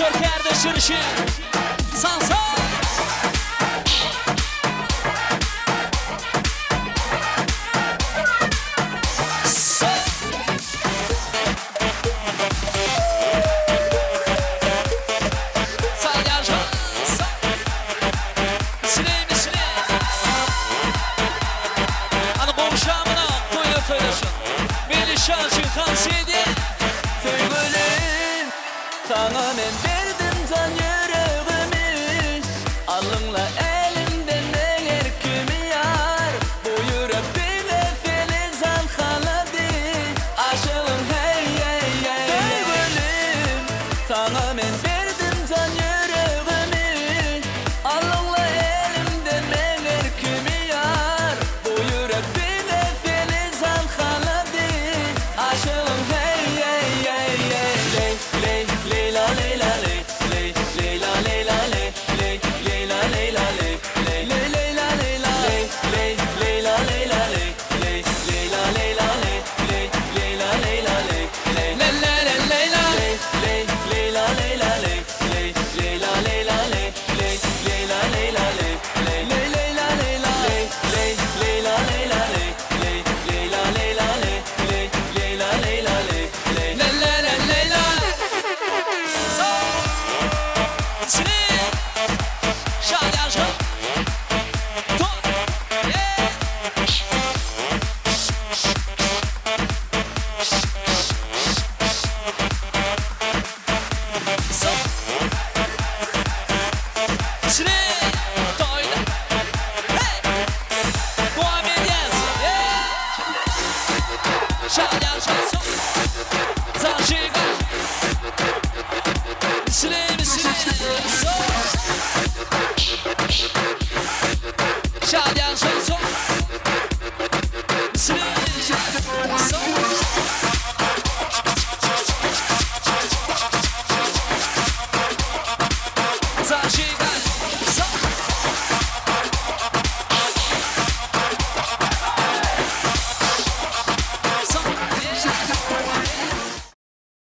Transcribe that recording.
Surfer de şırışı Sansa Sana men verdim can yüreğimi Alınla elimden eğer kimi yar Bu yürek bile feliz alhaladı Aşığım hey hey hey Sevgilim Sana men verdim can yüreğimi Alınla elimden eğer kimi yar Bu yürek bile feliz alhaladı Aşığım hey hey hey hey Ley Leyla Leyla ley ley Leyla Leyla ley ley Leyla Leyla ley ley Leyla Leyla ley ley Leyla Leyla ley ley Leyla Leyla ley ley Leyla Leyla ley ley Leyla Leyla Leyla ley ley Leyla Leyla ley ley Leyla Leyla ley ley Leyla Leyla ley ley Leyla Leyla ley ley Leyla Leyla ley ley Leyla Leyla ley ley Leyla